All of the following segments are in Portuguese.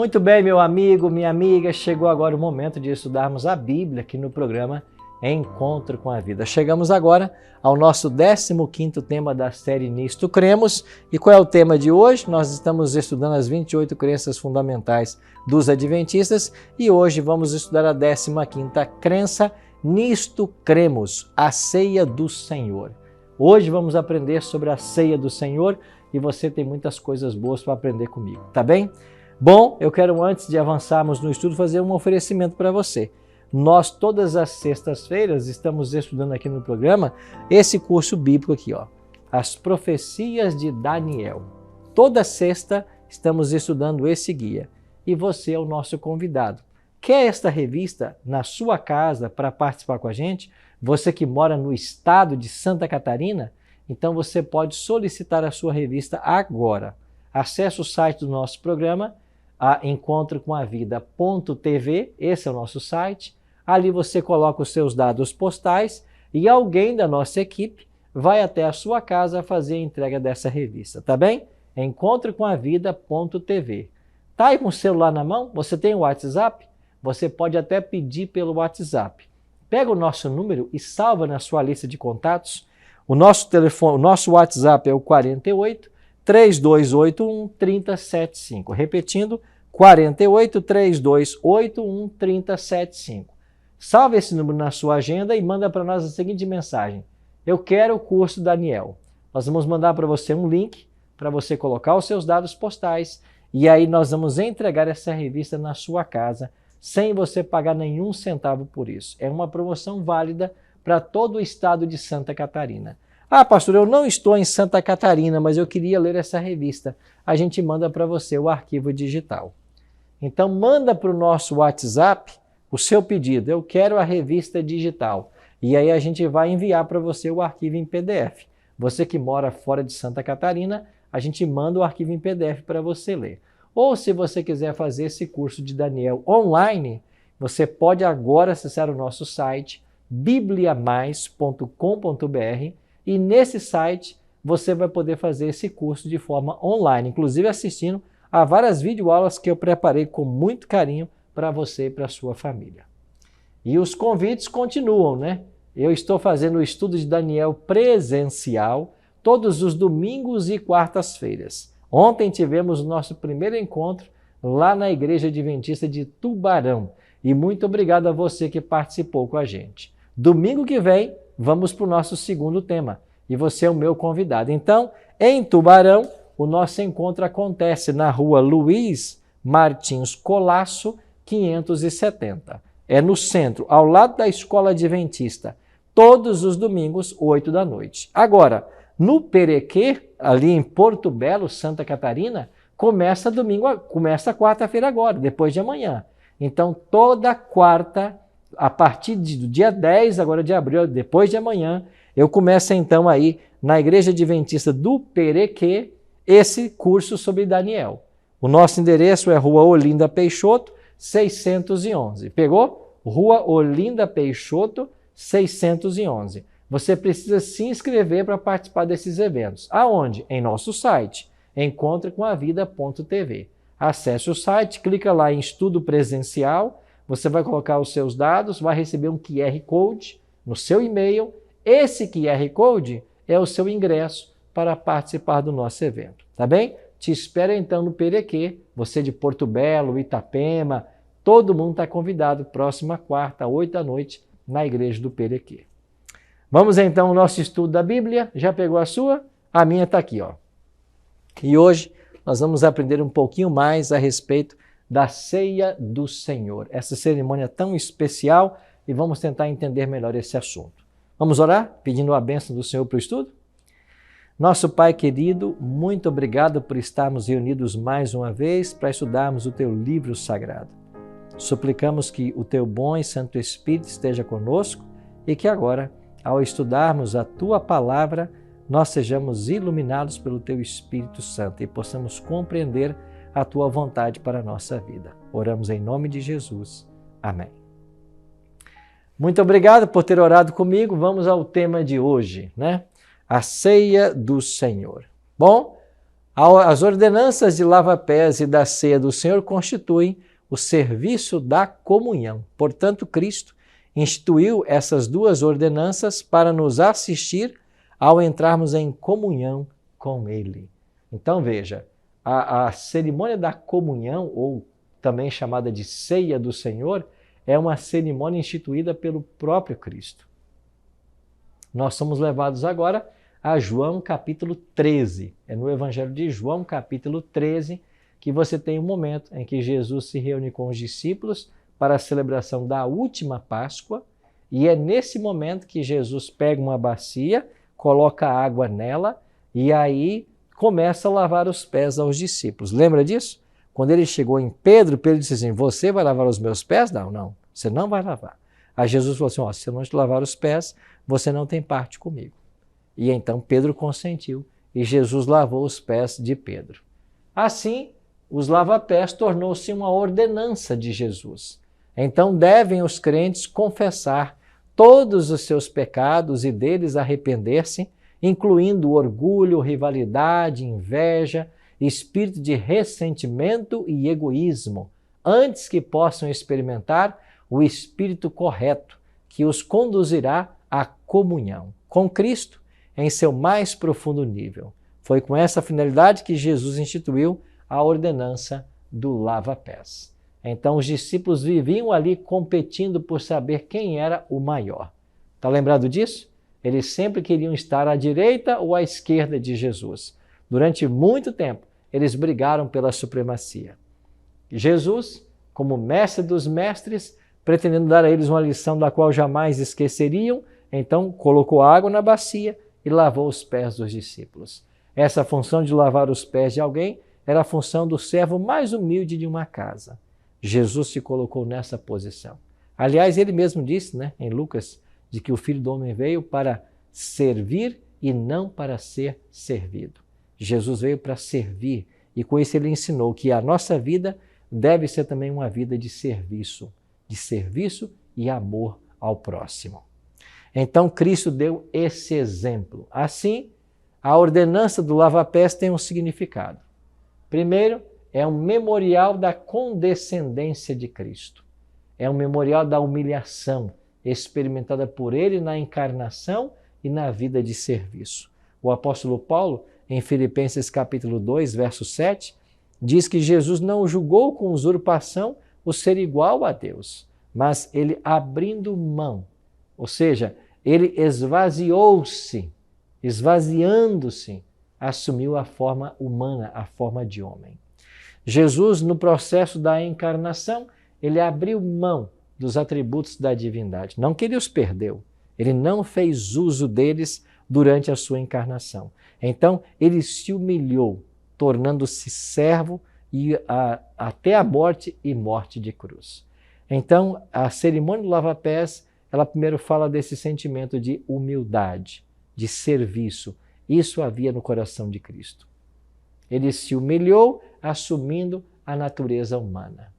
Muito bem, meu amigo, minha amiga, chegou agora o momento de estudarmos a Bíblia aqui no programa Encontro com a Vida. Chegamos agora ao nosso 15º tema da série Nisto Cremos. E qual é o tema de hoje? Nós estamos estudando as 28 crenças fundamentais dos adventistas e hoje vamos estudar a 15ª crença, Nisto Cremos, a ceia do Senhor. Hoje vamos aprender sobre a ceia do Senhor e você tem muitas coisas boas para aprender comigo, tá bem? Bom, eu quero, antes de avançarmos no estudo, fazer um oferecimento para você. Nós, todas as sextas-feiras, estamos estudando aqui no programa esse curso bíblico aqui, ó, As Profecias de Daniel. Toda sexta estamos estudando esse guia e você é o nosso convidado. Quer esta revista na sua casa para participar com a gente? Você que mora no estado de Santa Catarina, então você pode solicitar a sua revista agora. Acesse o site do nosso programa, a encontrocomavida.tv, esse é o nosso site. Ali você coloca os seus dados postais e alguém da nossa equipe vai até a sua casa fazer a entrega dessa revista, tá bem? encontrocomavida.tv. Tá aí com o celular na mão? Você tem o WhatsApp? Você pode até pedir pelo WhatsApp. Pega o nosso número e salva na sua lista de contatos. O nosso telefone, o nosso WhatsApp é o 48 3281 3075. Repetindo, 48 3281 3075. Salve esse número na sua agenda e manda para nós a seguinte mensagem: eu quero o curso Daniel. Nós vamos mandar para você um link para você colocar os seus dados postais e aí nós vamos entregar essa revista na sua casa sem você pagar nenhum centavo por isso. É uma promoção válida para todo o estado de Santa Catarina. Ah, pastor, eu não estou em Santa Catarina, mas eu queria ler essa revista. A gente manda para você o arquivo digital. Então, manda para o nosso WhatsApp o seu pedido. Eu quero a revista digital. E aí a gente vai enviar para você o arquivo em PDF. Você que mora fora de Santa Catarina, a gente manda o arquivo em PDF para você ler. Ou se você quiser fazer esse curso de Daniel online, você pode agora acessar o nosso site bibliamais.com.br e nesse site você vai poder fazer esse curso de forma online, inclusive assistindo a várias videoaulas que eu preparei com muito carinho para você e para a sua família. E os convites continuam, né? Eu estou fazendo o estudo de Daniel presencial todos os domingos e quartas-feiras. Ontem tivemos o nosso primeiro encontro lá na Igreja Adventista de Tubarão. E muito obrigado a você que participou com a gente. Domingo que vem, vamos para o nosso segundo tema. E você é o meu convidado. Então, em Tubarão, o nosso encontro acontece na rua Luiz Martins Colasso, 570. É no centro, ao lado da Escola Adventista. Todos os domingos, 8 da noite. Agora, no Perequê, ali em Porto Belo, Santa Catarina, começa quarta-feira agora, depois de amanhã. Então, toda quarta, a partir do dia 10 agora de abril, depois de amanhã, eu começo então aí na Igreja Adventista do Perequê esse curso sobre Daniel. O nosso endereço é Rua Olinda Peixoto, 611. Pegou? Rua Olinda Peixoto, 611. Você precisa se inscrever para participar desses eventos. Aonde? Em nosso site, encontrocomavida.tv. Acesse o site, clica lá em estudo presencial, você vai colocar os seus dados, vai receber um QR Code no seu e-mail. Esse QR Code é o seu ingresso para participar do nosso evento, tá bem? Te espero então no Perequê, você de Porto Belo, Itapema, todo mundo está convidado, próxima quarta, 8 da noite, na Igreja do Perequê. Vamos então ao nosso estudo da Bíblia. Já pegou a sua? A minha está aqui, ó. E hoje nós vamos aprender um pouquinho mais a respeito da ceia do Senhor, essa cerimônia tão especial, e vamos tentar entender melhor esse assunto. Vamos orar, pedindo a bênção do Senhor para o estudo? Nosso Pai querido, muito obrigado por estarmos reunidos mais uma vez para estudarmos o Teu livro sagrado. Suplicamos que o Teu bom e Santo Espírito esteja conosco e que agora, ao estudarmos a Tua palavra, nós sejamos iluminados pelo Teu Espírito Santo e possamos compreender a Tua vontade para a nossa vida. Oramos em nome de Jesus. Amém. Muito obrigado por ter orado comigo. Vamos ao tema de hoje, né? A ceia do Senhor. Bom, As ordenanças de lava-pés e da ceia do Senhor constituem o serviço da comunhão. Portanto, Cristo instituiu essas duas ordenanças para nos assistir ao entrarmos em comunhão com Ele. Então veja, a cerimônia da comunhão, ou também chamada de ceia do Senhor, é uma cerimônia instituída pelo próprio Cristo. Nós somos levados agora a João capítulo 13. É no Evangelho de João capítulo 13 que você tem um momento em que Jesus se reúne com os discípulos para a celebração da última Páscoa, e é nesse momento que Jesus pega uma bacia, coloca água nela e aí começa a lavar os pés aos discípulos. Lembra disso? Quando ele chegou em Pedro, Pedro disse assim, você vai lavar os meus pés? Não, você não vai lavar. Aí Jesus falou assim, se eu não te lavar os pés, você não tem parte comigo. E então Pedro consentiu e Jesus lavou os pés de Pedro. Assim, os lava-pés tornou-se uma ordenança de Jesus. Então devem os crentes confessar todos os seus pecados e deles arrepender-se, incluindo orgulho, rivalidade, inveja, espírito de ressentimento e egoísmo, antes que possam experimentar o espírito correto, que os conduzirá à comunhão com Cristo em seu mais profundo nível. Foi com essa finalidade que Jesus instituiu a ordenança do lava-pés. Então os discípulos viviam ali competindo por saber quem era o maior. Está lembrado disso? Eles sempre queriam estar à direita ou à esquerda de Jesus. Durante muito tempo, eles brigaram pela supremacia. Jesus, como mestre dos mestres, pretendendo dar a eles uma lição da qual jamais esqueceriam, então colocou água na bacia e lavou os pés dos discípulos. Essa função de lavar os pés de alguém era a função do servo mais humilde de uma casa. Jesus se colocou nessa posição. Aliás, ele mesmo disse, em Lucas, de que o Filho do Homem veio para servir e não para ser servido. Jesus veio para servir e com isso ele ensinou que a nossa vida deve ser também uma vida de serviço e amor ao próximo. Então Cristo deu esse exemplo. Assim, a ordenança do lava-pés tem um significado. Primeiro, é um memorial da condescendência de Cristo. É um memorial da humilhação experimentada por ele na encarnação e na vida de serviço. O apóstolo Paulo, em Filipenses capítulo 2, verso 7, diz que Jesus não julgou com usurpação o ser igual a Deus, mas ele abrindo mão, ou seja, ele esvaziou-se, esvaziando-se, assumiu a forma humana, a forma de homem. Jesus, no processo da encarnação, ele abriu mão dos atributos da divindade. Não que ele os perdeu, ele não fez uso deles durante a sua encarnação. Então, ele se humilhou, tornando-se servo e até a morte e morte de cruz. Então, a cerimônia do lava-pés, ela primeiro fala desse sentimento de humildade, de serviço. Isso havia no coração de Cristo. Ele se humilhou, assumindo a natureza humana.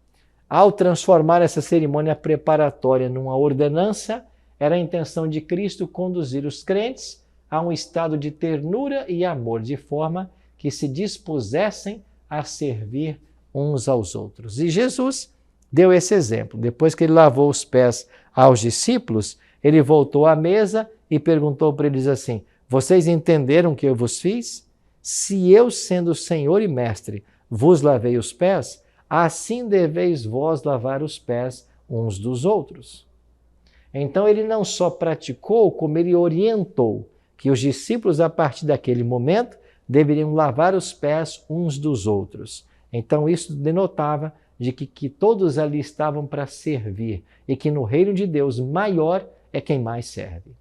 Ao transformar essa cerimônia preparatória numa ordenança, era a intenção de Cristo conduzir os crentes a um estado de ternura e amor, de forma que se dispusessem a servir uns aos outros. E Jesus deu esse exemplo. Depois que ele lavou os pés aos discípulos, ele voltou à mesa e perguntou para eles assim: vocês entenderam o que eu vos fiz? Se eu, sendo Senhor e Mestre, vos lavei os pés, assim deveis vós lavar os pés uns dos outros. Então ele não só praticou, como ele orientou que os discípulos, a partir daquele momento, deveriam lavar os pés uns dos outros. Então isso denotava de que todos ali estavam para servir e que no reino de Deus maior é quem mais serve.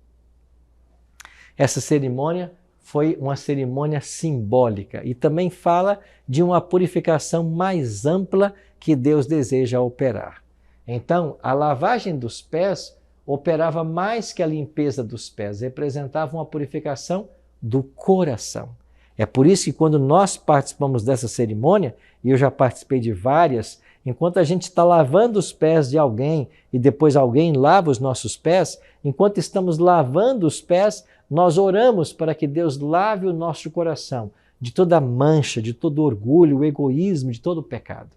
Essa cerimônia foi uma cerimônia simbólica e também fala de uma purificação mais ampla que Deus deseja operar. Então, a lavagem dos pés operava mais que a limpeza dos pés, representava uma purificação do coração. É por isso que quando nós participamos dessa cerimônia, e eu já participei de várias, enquanto a gente está lavando os pés de alguém e depois alguém lava os nossos pés, enquanto estamos lavando os pés, nós oramos para que Deus lave o nosso coração, de toda mancha, de todo orgulho, o egoísmo, de todo o pecado.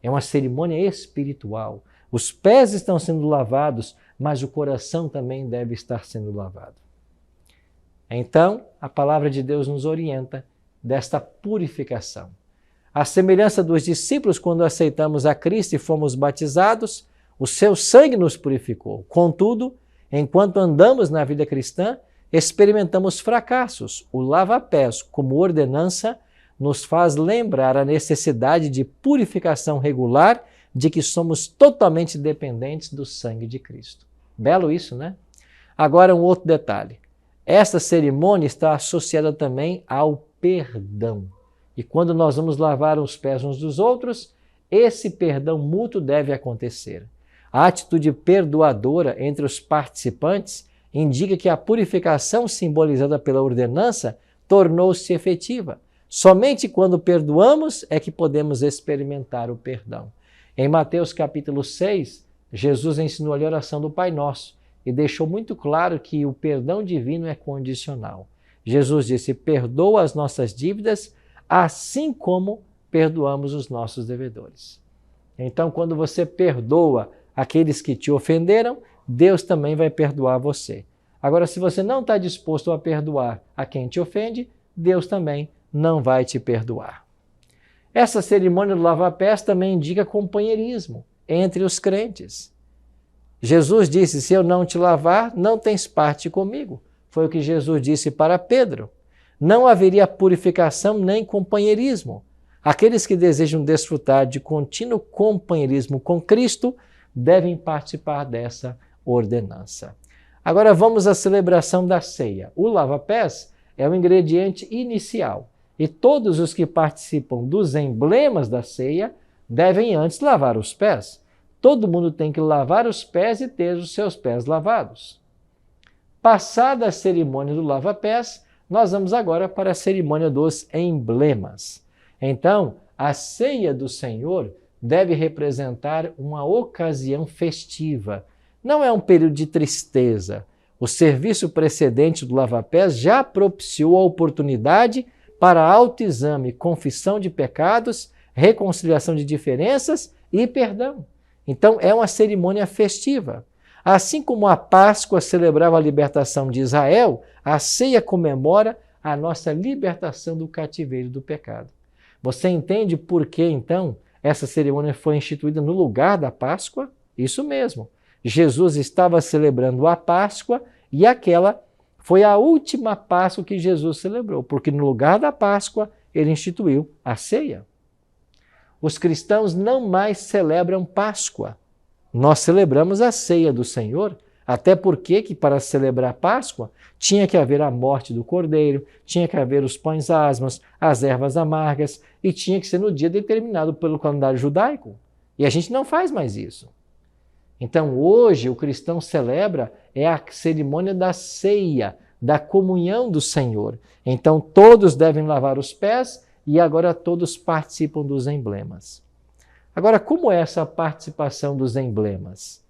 É uma cerimônia espiritual. Os pés estão sendo lavados, mas o coração também deve estar sendo lavado. Então, a palavra de Deus nos orienta desta purificação. À semelhança dos discípulos, quando aceitamos a Cristo e fomos batizados, o seu sangue nos purificou. Contudo, enquanto andamos na vida cristã, experimentamos fracassos. O lava-pés, como ordenança, nos faz lembrar a necessidade de purificação regular, de que somos totalmente dependentes do sangue de Cristo. Belo isso, né? Agora um outro detalhe. Esta cerimônia está associada também ao perdão. E quando nós vamos lavar os pés uns dos outros, esse perdão mútuo deve acontecer. A atitude perdoadora entre os participantes indica que a purificação simbolizada pela ordenança tornou-se efetiva. Somente quando perdoamos é que podemos experimentar o perdão. Em Mateus capítulo 6, Jesus ensinou a oração do Pai Nosso e deixou muito claro que o perdão divino é condicional. Jesus disse: perdoa as nossas dívidas, assim como perdoamos os nossos devedores. Então, quando você perdoa aqueles que te ofenderam, Deus também vai perdoar você. Agora, se você não está disposto a perdoar a quem te ofende, Deus também não vai te perdoar. Essa cerimônia do lava-pés também indica companheirismo entre os crentes. Jesus disse: se eu não te lavar, não tens parte comigo. Foi o que Jesus disse para Pedro. Não haveria purificação nem companheirismo. Aqueles que desejam desfrutar de contínuo companheirismo com Cristo devem participar dessa ordenança. Agora vamos à celebração da ceia. O lava-pés é o ingrediente inicial e todos os que participam dos emblemas da ceia devem antes lavar os pés. Todo mundo tem que lavar os pés e ter os seus pés lavados. Passada a cerimônia do lava-pés, nós vamos agora para a cerimônia dos emblemas. Então, a ceia do Senhor deve representar uma ocasião festiva. Não é um período de tristeza. O serviço precedente do lava-pés já propiciou a oportunidade para autoexame, confissão de pecados, reconciliação de diferenças e perdão. Então, é uma cerimônia festiva. Assim como a Páscoa celebrava a libertação de Israel, a ceia comemora a nossa libertação do cativeiro do pecado. Você entende por que, então, essa cerimônia foi instituída no lugar da Páscoa? Isso mesmo. Jesus estava celebrando a Páscoa e aquela foi a última Páscoa que Jesus celebrou, porque no lugar da Páscoa ele instituiu a ceia. Os cristãos não mais celebram Páscoa. Nós celebramos a ceia do Senhor, até porque que para celebrar Páscoa tinha que haver a morte do cordeiro, tinha que haver os pães asmos, as ervas amargas, e tinha que ser no dia determinado pelo calendário judaico. E a gente não faz mais isso. Então hoje o cristão celebra a cerimônia da ceia, da comunhão do Senhor. Então todos devem lavar os pés e agora todos participam dos emblemas. Agora, como é essa participação dos emblemas?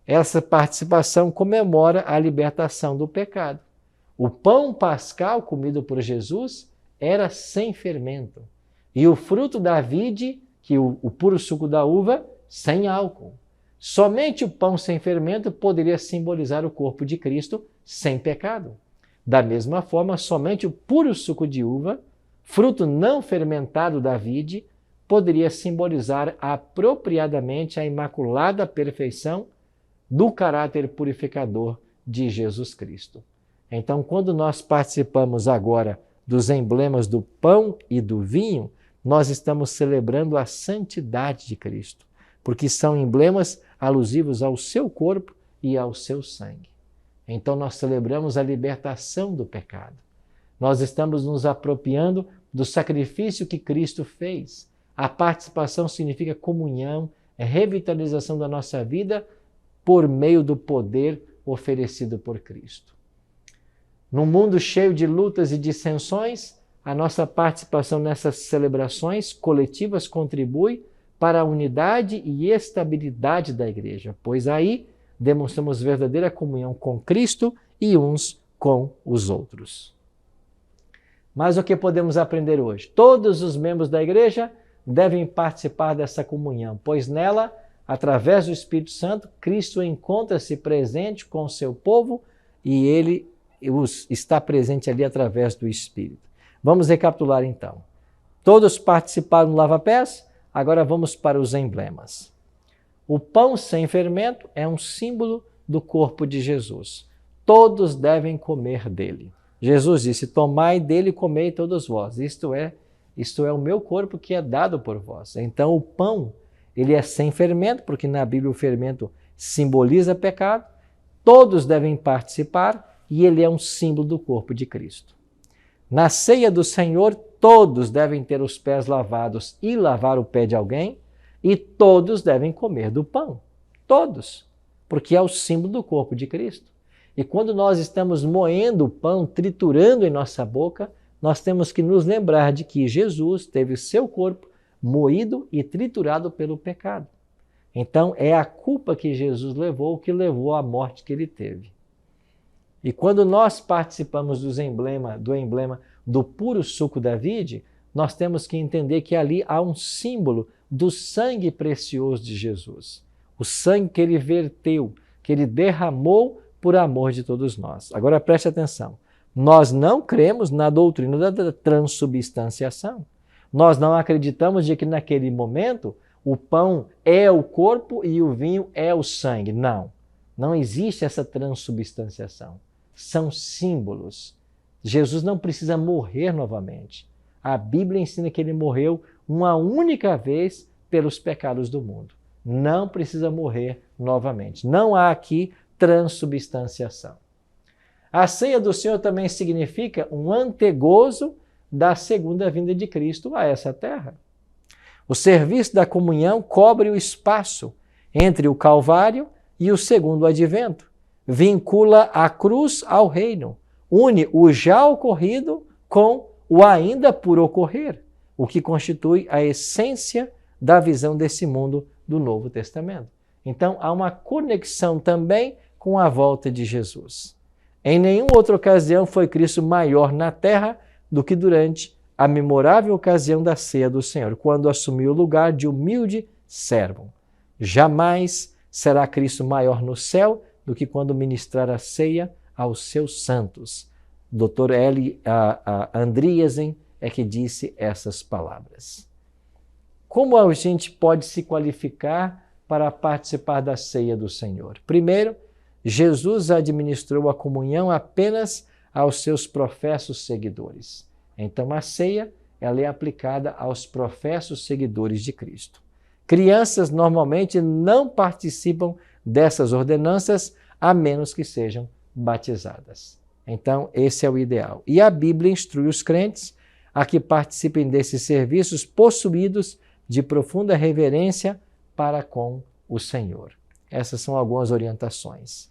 Essa participação comemora a libertação do pecado. O pão pascal comido por Jesus era sem fermento. E o fruto da vide, o puro suco da uva, sem álcool. Somente o pão sem fermento poderia simbolizar o corpo de Cristo sem pecado. Da mesma forma, somente o puro suco de uva, fruto não fermentado da vide, poderia simbolizar apropriadamente a imaculada perfeição do caráter purificador de Jesus Cristo. Então, quando nós participamos agora dos emblemas do pão e do vinho, nós estamos celebrando a santidade de Cristo, porque são emblemas alusivos ao seu corpo e ao seu sangue. Então, nós celebramos a libertação do pecado. Nós estamos nos apropriando do sacrifício que Cristo fez. A participação significa comunhão, revitalização da nossa vida por meio do poder oferecido por Cristo. Num mundo cheio de lutas e dissensões, a nossa participação nessas celebrações coletivas contribui para a unidade e estabilidade da igreja, pois aí demonstramos verdadeira comunhão com Cristo e uns com os outros. Mas o que podemos aprender hoje? Todos os membros da igreja devem participar dessa comunhão, pois nela, através do Espírito Santo, Cristo encontra-se presente com o seu povo e ele está presente ali através do Espírito. Vamos recapitular então. Todos participaram do lava-pés, agora vamos para os emblemas. O pão sem fermento é um símbolo do corpo de Jesus. Todos devem comer dele. Jesus disse, tomai dele e comei todos vós. Isto é o meu corpo que é dado por vós. Então o pão, ele é sem fermento, porque na Bíblia o fermento simboliza pecado. Todos devem participar e ele é um símbolo do corpo de Cristo. Na ceia do Senhor, todos devem ter os pés lavados e lavar o pé de alguém, e todos devem comer do pão. Todos, porque é o símbolo do corpo de Cristo. E quando nós estamos moendo o pão, triturando em nossa boca, nós temos que nos lembrar de que Jesus teve seu corpo moído e triturado pelo pecado. Então, é a culpa que Jesus levou que levou à morte que ele teve. E quando nós participamos do emblema do puro suco da vide, nós temos que entender que ali há um símbolo do sangue precioso de Jesus. O sangue que ele verteu, que ele derramou por amor de todos nós. Agora preste atenção. Nós não cremos na doutrina da transubstanciação. Nós não acreditamos de que naquele momento o pão é o corpo e o vinho é o sangue. Não. Não existe essa transubstanciação. São símbolos. Jesus não precisa morrer novamente. A Bíblia ensina que ele morreu uma única vez pelos pecados do mundo. Não precisa morrer novamente. Não há aqui transubstanciação. A ceia do Senhor também significa um antegozo da segunda vinda de Cristo a essa terra. O serviço da comunhão cobre o espaço entre o Calvário e o segundo advento. Vincula a cruz ao reino. Une o já ocorrido com o ainda por ocorrer, o que constitui a essência da visão desse mundo do Novo Testamento. Então, há uma conexão também com a volta de Jesus. Em nenhuma outra ocasião foi Cristo maior na terra do que durante a memorável ocasião da ceia do Senhor, quando assumiu o lugar de humilde servo. Jamais será Cristo maior no céu do que quando ministrar a ceia aos seus santos. Dr. L. Andreasen é que disse essas palavras. Como a gente pode se qualificar para participar da ceia do Senhor? Primeiro, Jesus administrou a comunhão apenas aos seus professos seguidores. Então a ceia ela é aplicada aos professos seguidores de Cristo. Crianças normalmente não participam dessas ordenanças a menos que sejam batizadas. Então, esse é o ideal. E a Bíblia instrui os crentes a que participem desses serviços possuídos de profunda reverência para com o Senhor. Essas são algumas orientações.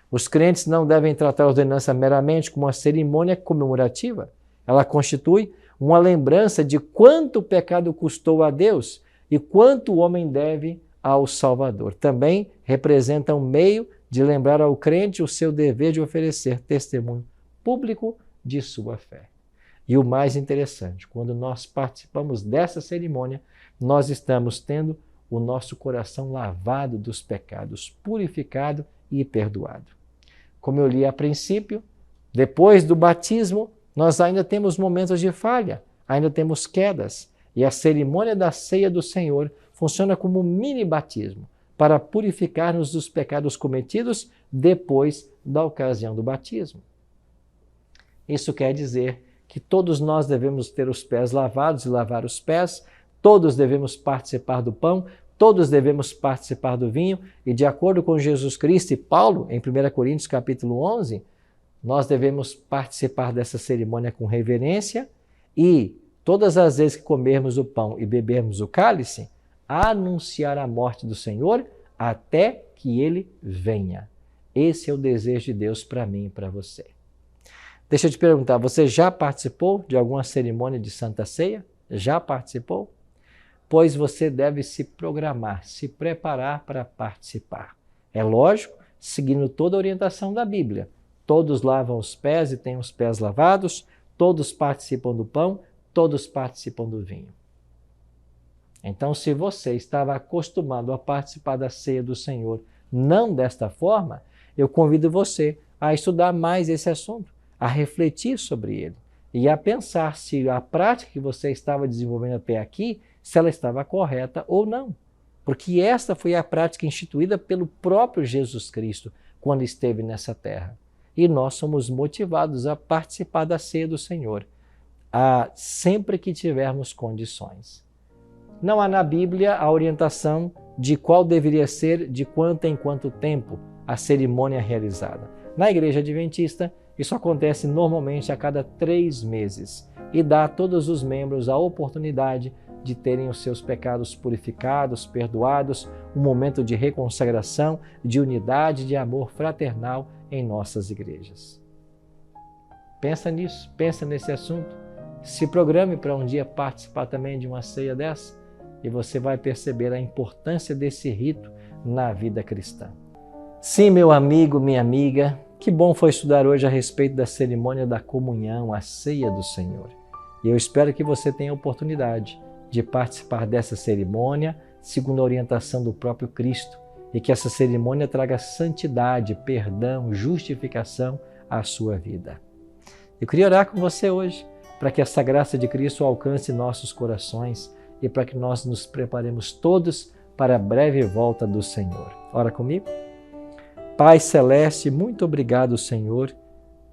Os crentes não devem tratar a ordenança meramente como uma cerimônia comemorativa. Ela constitui uma lembrança de quanto o pecado custou a Deus e quanto o homem deve ao Salvador. Também representa um meio de lembrar ao crente o seu dever de oferecer testemunho público de sua fé. E o mais interessante, quando nós participamos dessa cerimônia, nós estamos tendo o nosso coração lavado dos pecados, purificado e perdoado. Como eu li a princípio, depois do batismo, nós ainda temos momentos de falha, ainda temos quedas, e a cerimônia da ceia do Senhor funciona como um mini batismo, para purificar-nos dos pecados cometidos depois da ocasião do batismo. Isso quer dizer que todos nós devemos ter os pés lavados e lavar os pés, todos devemos participar do pão, todos devemos participar do vinho, e de acordo com Jesus Cristo e Paulo, em 1 Coríntios capítulo 11, nós devemos participar dessa cerimônia com reverência e, todas as vezes que comermos o pão e bebermos o cálice, anunciar a morte do Senhor até que Ele venha. Esse é o desejo de Deus para mim e para você. Deixa eu te perguntar, você já participou de alguma cerimônia de Santa Ceia? Já participou? Pois você deve se programar, se preparar para participar. É lógico, seguindo toda a orientação da Bíblia. Todos lavam os pés e têm os pés lavados, Todos participam do pão, todos participam do vinho. Então, se você estava acostumado a participar da ceia do Senhor não desta forma, eu convido você a estudar mais esse assunto, a refletir sobre ele e a pensar se a prática que você estava desenvolvendo até aqui, se ela estava correta ou não. Porque esta foi a prática instituída pelo próprio Jesus Cristo quando esteve nessa terra. E nós somos motivados a participar da ceia do Senhor, sempre que tivermos condições. Não há na Bíblia a orientação de qual deveria ser, de quanto em quanto tempo, a cerimônia realizada. Na Igreja Adventista, isso acontece normalmente a cada 3 meses e dá a todos os membros a oportunidade de terem os seus pecados purificados, perdoados, um momento de reconsagração, de unidade, de amor fraternal em nossas igrejas. Pensa nisso, pensa nesse assunto. Se programe para um dia participar também de uma ceia dessa e você vai perceber a importância desse rito na vida cristã. Sim, meu amigo, minha amiga, que bom foi estudar hoje a respeito da cerimônia da comunhão, a ceia do Senhor. E eu espero que você tenha a oportunidade de participar dessa cerimônia segundo a orientação do próprio Cristo e que essa cerimônia traga santidade, perdão, justificação à sua vida. Eu queria orar com você hoje para que essa graça de Cristo alcance nossos corações e para que nós nos preparemos todos para a breve volta do Senhor. Ora comigo. Pai Celeste, muito obrigado, Senhor,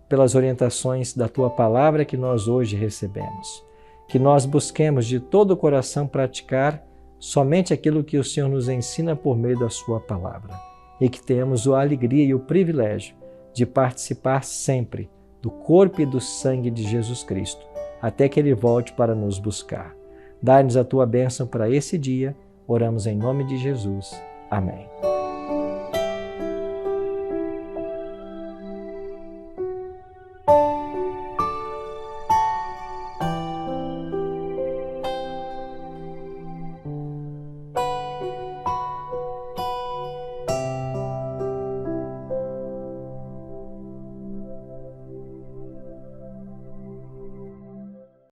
pelas orientações da Tua Palavra que nós hoje recebemos. Que nós busquemos de todo o coração praticar somente aquilo que o Senhor nos ensina por meio da Sua Palavra. E que tenhamos a alegria e o privilégio de participar sempre do corpo e do sangue de Jesus Cristo, até que Ele volte para nos buscar. Dá-nos a Tua bênção para esse dia. Oramos em nome de Jesus. Amém.